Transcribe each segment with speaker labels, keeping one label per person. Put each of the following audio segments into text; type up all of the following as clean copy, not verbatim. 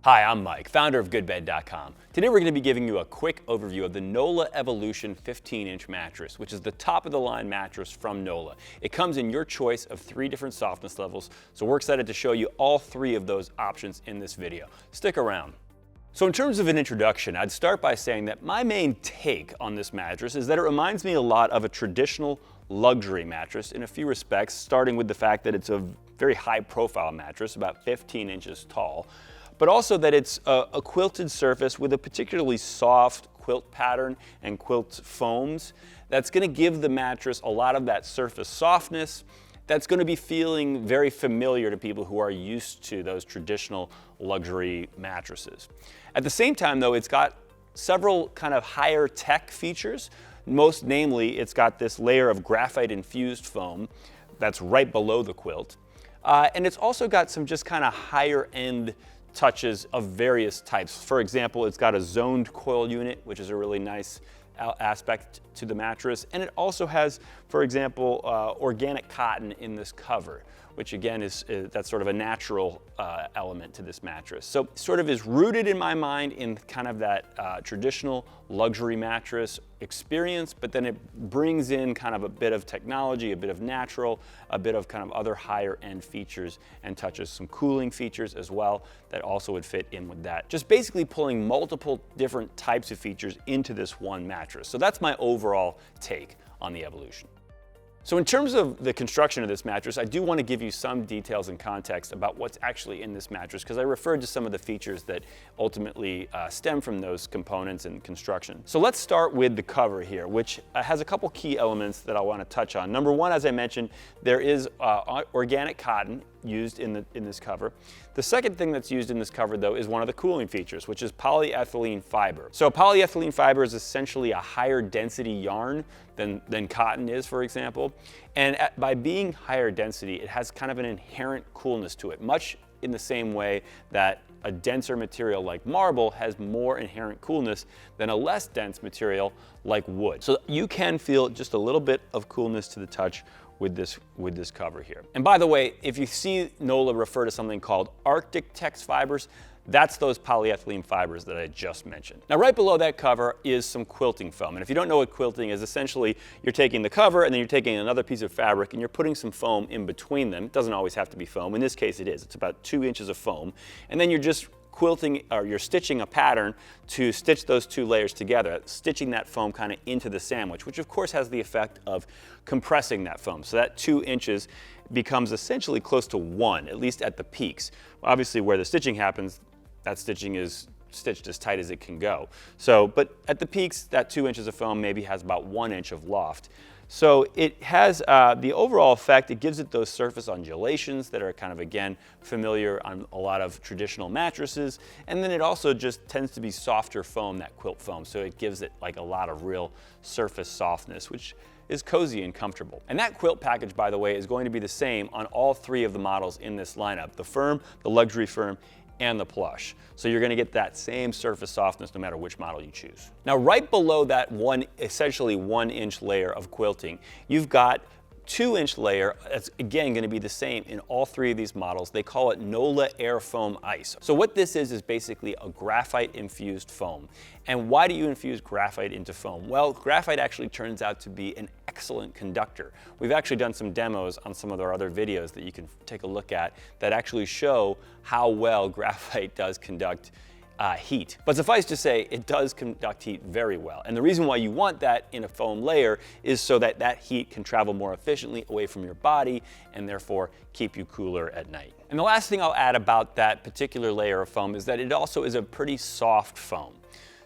Speaker 1: Hi, I'm Mike, founder of GoodBed.com. Today we're going to be giving you a quick overview of the Nolah Evolution 15-inch mattress, which is the top-of-the-line mattress from Nolah. It comes in your choice of 3 different softness levels, so we're excited to show you all 3 of those options in this video. Stick around. So in terms of an introduction, I'd start by saying that my main take on this mattress is that it reminds me a lot of a traditional luxury mattress in a few respects, starting with the fact that it's a very high-profile mattress, about 15 inches tall, but also that it's a quilted surface with a particularly soft quilt pattern and quilt foams that's going to give the mattress a lot of that surface softness that's going to be feeling very familiar to people who are used to those traditional luxury mattresses. At the same time, though, it's got several kind of higher tech features. Most namely, it's got this layer of graphite infused foam that's right below the quilt. And it's also got some just kind of higher end touches of various types. For example, it's got a zoned coil unit, which is a really nice aspect to the mattress. And it also has, for example, organic cotton in this cover, which again that's sort of a natural element to this mattress. So sort of is rooted in my mind in kind of that traditional luxury mattress experience, but then it brings in kind of a bit of technology, a bit of natural, a bit of kind of other higher end features and touches some cooling features as well that also would fit in with that. Just basically pulling multiple different types of features into this one mattress. So that's my overall take on the Evolution. So in terms of the construction of this mattress, I do want to give you some details and context about what's actually in this mattress, because I referred to some of the features that ultimately stem from those components and construction. So let's start with the cover here, which has a couple key elements that I want to touch on. Number one, as I mentioned, there is organic cotton used in this cover. The second thing that's used in this cover, though, is one of the cooling features, which is polyethylene fiber. So polyethylene fiber is essentially a higher density yarn than cotton is, for example. And by being higher density, it has kind of an inherent coolness to it, much in the same way that a denser material like marble has more inherent coolness than a less dense material like wood. So you can feel just a little bit of coolness to the touch with this cover here. And by the way, if you see Nolah refer to something called Arctic Tex fibers, that's those polyethylene fibers that I just mentioned. Now, right below that cover is some quilting foam. And if you don't know what quilting is, essentially you're taking the cover and then you're taking another piece of fabric and you're putting some foam in between them. It doesn't always have to be foam. In this case, it is. It's about 2 inches of foam. And then you're just quilting, or you're stitching a pattern to stitch those 2 layers together, stitching that foam kind of into the sandwich, which of course has the effect of compressing that foam. So that 2 inches becomes essentially close to 1, at least at the peaks. Obviously, where the stitching happens, that stitching is stitched as tight as it can go. So, but at the peaks, that 2 inches of foam maybe has about 1 inch of loft. So it has the overall effect, it gives it those surface undulations that are kind of, again, familiar on a lot of traditional mattresses. And then it also just tends to be softer foam, that quilt foam. So it gives it like a lot of real surface softness, which is cozy and comfortable. And that quilt package, by the way, is going to be the same on all 3 of the models in this lineup, the firm, the luxury firm, and the plush. So you're going to get that same surface softness no matter which model you choose. Now, right below that essentially 1 inch layer of quilting, you've got 2-inch layer that's again going to be the same in all 3 of these models. They call it Nolah Air Foam Ice. So what this is basically a graphite infused foam. And why do you infuse graphite into foam? Well, graphite actually turns out to be an excellent conductor. We've actually done some demos on some of our other videos that you can take a look at that actually show how well graphite does conduct heat. But suffice to say, it does conduct heat very well. And the reason why you want that in a foam layer is so that that heat can travel more efficiently away from your body and therefore keep you cooler at night. And the last thing I'll add about that particular layer of foam is that it also is a pretty soft foam.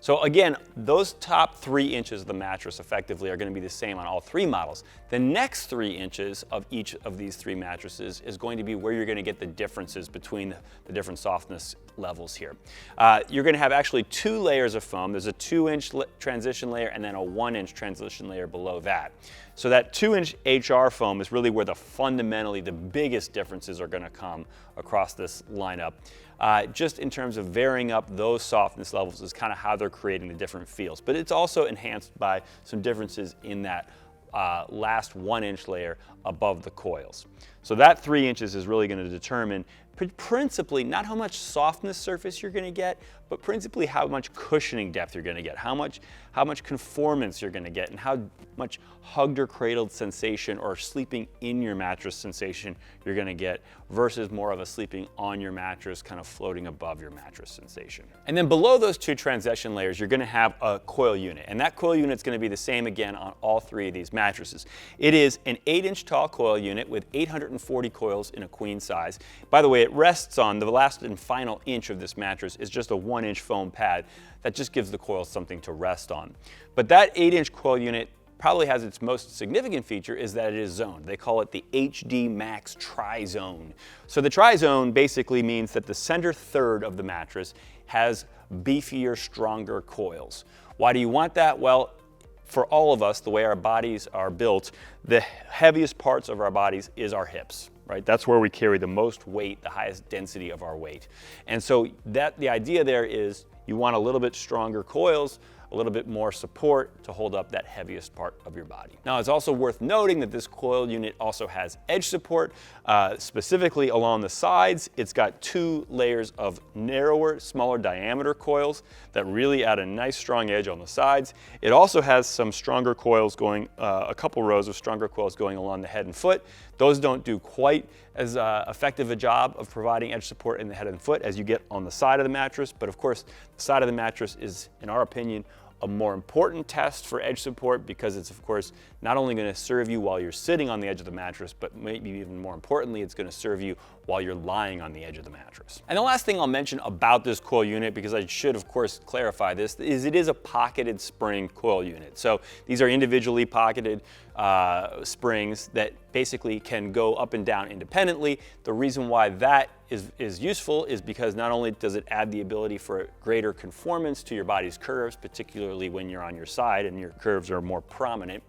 Speaker 1: So again, those top 3 inches of the mattress effectively are going to be the same on all 3 models. The next 3 inches of each of these 3 mattresses is going to be where you're going to get the differences between the different softness levels here. You're going to have actually 2 layers of foam. There's a 2-inch transition layer and then a 1-inch transition layer below that. So that 2-inch HR foam is really where fundamentally the biggest differences are going to come across this lineup. Just in terms of varying up those softness levels is kind of how they're creating the different feels. But it's also enhanced by some differences in that last 1-inch layer above the coils. So that 3 inches is really going to determine principally not how much softness surface you're going to get, but principally how much cushioning depth you're going to get, how much conformance you're going to get, and how much hugged or cradled sensation or sleeping in your mattress sensation you're going to get versus more of a sleeping on your mattress, kind of floating above your mattress sensation. And then below those two transition layers, you're going to have a coil unit, and that coil unit is going to be the same again on all three of these mattresses. It is an 8-inch tall coil unit with 840 coils in a queen size. By the way, it rests on the last and final inch of this mattress is just a 1-inch foam pad that just gives the coil something to rest on. But that 8-inch coil unit probably has its most significant feature is that it is zoned. They call it the HD Max Tri-Zone. So the Tri-Zone basically means that the center third of the mattress has beefier, stronger coils. Why do you want that? Well, for all of us, the way our bodies are built, the heaviest parts of our bodies is our hips, right? That's where we carry the most weight, the highest density of our weight. And so the idea there is you want a little bit stronger coils, a little bit more support to hold up that heaviest part of your body. Now, it's also worth noting that this coil unit also has edge support, specifically along the sides. It's got 2 layers of narrower, smaller diameter coils that really add a nice strong edge on the sides. It also has some stronger coils going, a couple rows of stronger coils going along the head and foot. Those don't do quite as effective a job of providing edge support in the head and foot as you get on the side of the mattress. But of course, the side of the mattress is, in our opinion, a more important test for edge support because it's, of course, not only going to serve you while you're sitting on the edge of the mattress, but maybe even more importantly, it's going to serve you while you're lying on the edge of the mattress. And the last thing I'll mention about this coil unit, because I should, of course, clarify this, is it is a pocketed spring coil unit. So these are individually pocketed springs that basically can go up and down independently. The reason why that is useful is because not only does it add the ability for greater conformance to your body's curves, particularly when you're on your side and your curves are more prominent,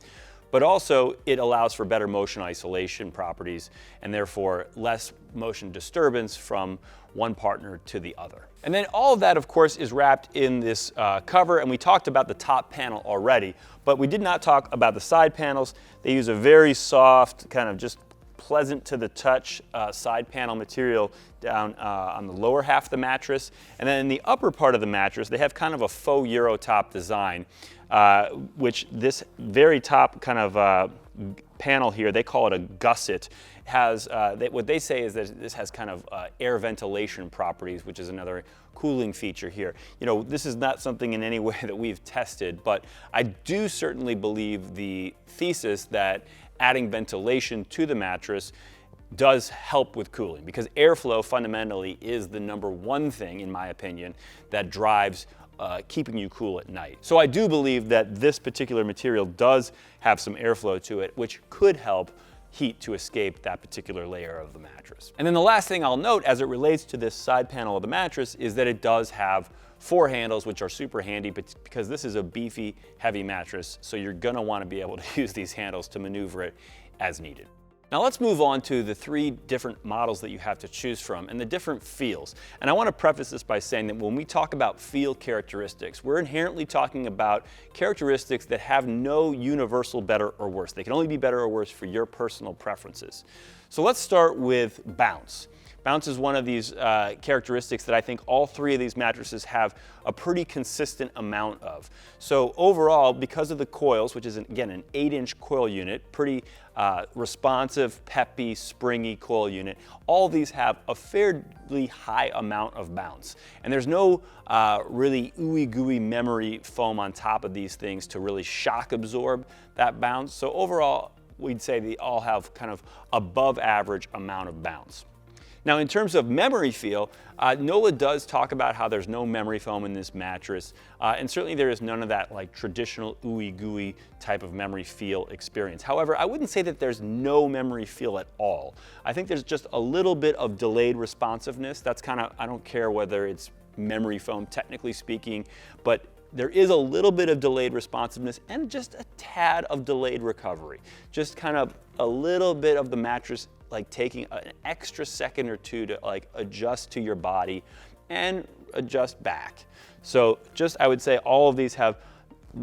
Speaker 1: but also it allows for better motion isolation properties and therefore less motion disturbance from one partner to the other. And then all of that, of course, is wrapped in this cover, and we talked about the top panel already, but we did not talk about the side panels. They use a very soft, kind of just pleasant to the touch side panel material down on the lower half of the mattress. And then in the upper part of the mattress, they have kind of a faux Euro top design, which this very top kind of panel here, they call it a gusset, has, what they say is that this has kind of air ventilation properties, which is another cooling feature here. You know, this is not something in any way that we've tested, but I do certainly believe the thesis that adding ventilation to the mattress does help with cooling, because airflow fundamentally is the #1 thing, in my opinion, that drives keeping you cool at night. So I do believe that this particular material does have some airflow to it, which could help heat to escape that particular layer of the mattress. And then the last thing I'll note as it relates to this side panel of the mattress is that it does have 4 handles, which are super handy because this is a beefy, heavy mattress, so you're gonna wanna be able to use these handles to maneuver it as needed. Now let's move on to the 3 different models that you have to choose from and the different feels. And I want to preface this by saying that when we talk about feel characteristics, we're inherently talking about characteristics that have no universal better or worse. They can only be better or worse for your personal preferences. So let's start with bounce. Bounce is one of these characteristics that I think all 3 of these mattresses have a pretty consistent amount of. So overall, because of the coils, which is again an 8-inch coil unit, pretty responsive, peppy, springy coil unit, all of these have a fairly high amount of bounce. And there's no really ooey gooey memory foam on top of these things to really shock absorb that bounce. So overall, we'd say they all have kind of above average amount of bounce. Now, in terms of memory feel, Nolah does talk about how there's no memory foam in this mattress, and certainly there is none of that like traditional ooey gooey type of memory feel experience. However, I wouldn't say that there's no memory feel at all. I think there's just a little bit of delayed responsiveness. That's kind of, I don't care whether it's memory foam technically speaking, but there is a little bit of delayed responsiveness and just a tad of delayed recovery. Just kind of a little bit of the mattress like taking an extra second or 2 to like adjust to your body and adjust back. So just, I would say all of these have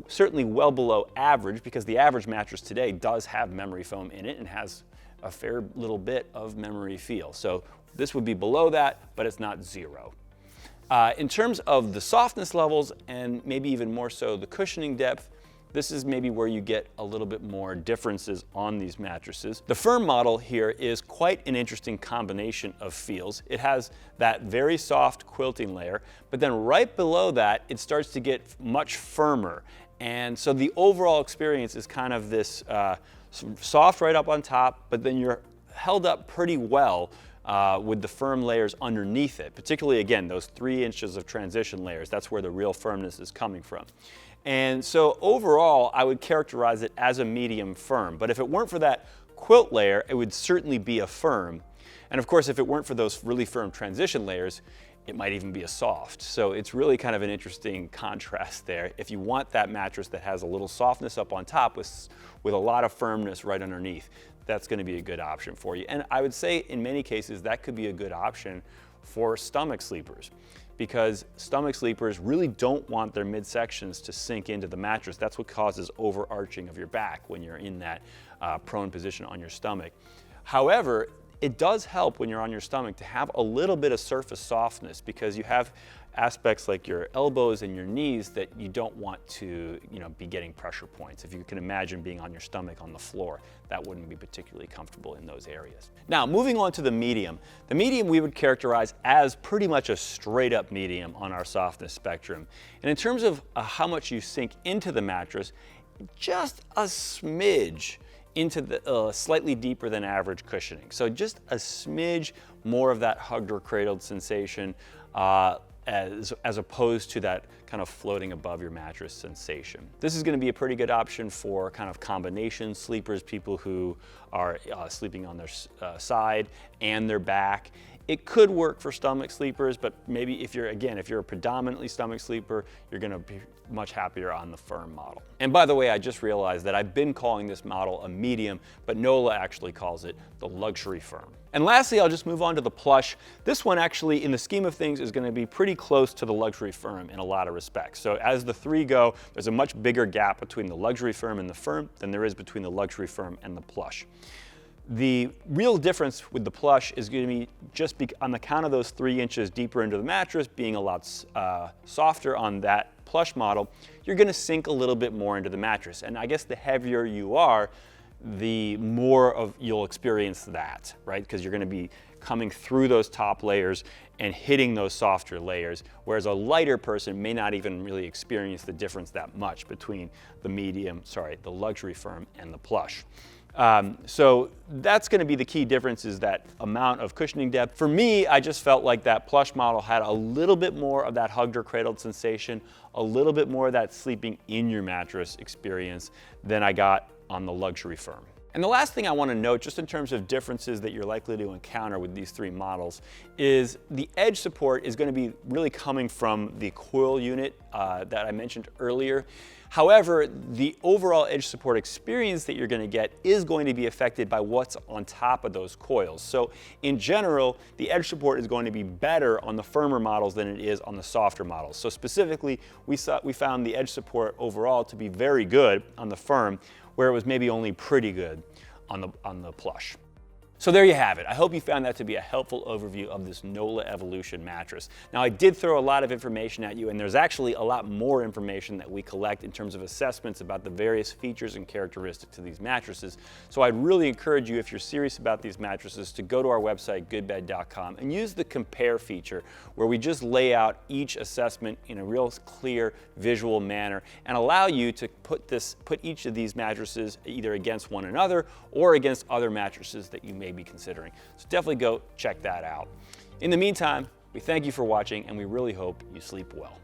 Speaker 1: certainly well below average, because the average mattress today does have memory foam in it and has a fair little bit of memory feel. So this would be below that, but it's not 0. In terms of the softness levels, and maybe even more so the cushioning depth, this is maybe where you get a little bit more differences on these mattresses. The firm model here is quite an interesting combination of feels. It has that very soft quilting layer, but then right below that, it starts to get much firmer. And so the overall experience is kind of this soft right up on top, but then you're held up pretty well with the firm layers underneath it, particularly, again, those 3 inches of transition layers. That's where the real firmness is coming from. And so overall, I would characterize it as a medium firm. But if it weren't for that quilt layer, it would certainly be a firm. And of course, if it weren't for those really firm transition layers, it might even be a soft. So it's really kind of an interesting contrast there. If you want that mattress that has a little softness up on top with a lot of firmness right underneath, that's going to be a good option for you. And I would say in many cases, that could be a good option for stomach sleepers, because stomach sleepers really don't want their midsections to sink into the mattress. That's what causes overarching of your back when you're in that prone position on your stomach. However, it does help when you're on your stomach to have a little bit of surface softness, because you have aspects like your elbows and your knees that you don't want to, be getting pressure points. If you can imagine being on your stomach on the floor, that wouldn't be particularly comfortable in those areas. Now, moving on to the medium. The medium we would characterize as pretty much a straight up medium on our softness spectrum. And in terms of how much you sink into the mattress, just a smidge into the slightly deeper than average cushioning. So just a smidge more of that hugged or cradled sensation as opposed to that kind of floating above your mattress sensation. This is going to be a pretty good option for kind of combination sleepers, people who are sleeping on their side and their back. It could work for stomach sleepers, but maybe if you're a predominantly stomach sleeper, you're gonna be much happier on the firm model. And by the way, I just realized that I've been calling this model a medium, but Nolah actually calls it the luxury firm. And lastly, I'll just move on to the plush. This one actually, in the scheme of things, is gonna be pretty close to the luxury firm in a lot of respects. So as the 3 go, there's a much bigger gap between the luxury firm and the firm than there is between the luxury firm and the plush. The real difference with the plush is going to be just on the count of those 3 inches deeper into the mattress, being a lot softer on that plush model, you're going to sink a little bit more into the mattress. And I guess the heavier you are, the more you'll experience that, right? Because you're going to be coming through those top layers and hitting those softer layers, whereas a lighter person may not even really experience the difference that much between the luxury firm and the plush. So that's going to be the key difference, is that amount of cushioning depth. For me, I just felt like that plush model had a little bit more of that hugged or cradled sensation, a little bit more of that sleeping in your mattress experience than I got on the luxury firm. And the last thing I want to note, just in terms of differences that you're likely to encounter with these 3 models, is the edge support is going to be really coming from the coil unit that I mentioned earlier. However, the overall edge support experience that you're going to get is going to be affected by what's on top of those coils. So in general, the edge support is going to be better on the firmer models than it is on the softer models. So specifically, we found the edge support overall to be very good on the firm, where it was maybe only pretty good on the plush. So there you have it. I hope you found that to be a helpful overview of this Nolah Evolution mattress. Now, I did throw a lot of information at you, and there's actually a lot more information that we collect in terms of assessments about the various features and characteristics of these mattresses. So I'd really encourage you, if you're serious about these mattresses, to go to our website, GoodBed.com, and use the compare feature, where we just lay out each assessment in a real clear visual manner and allow you to put each of these mattresses either against one another or against other mattresses that you may be considering. So definitely go check that out. In the meantime, we thank you for watching, and we really hope you sleep well.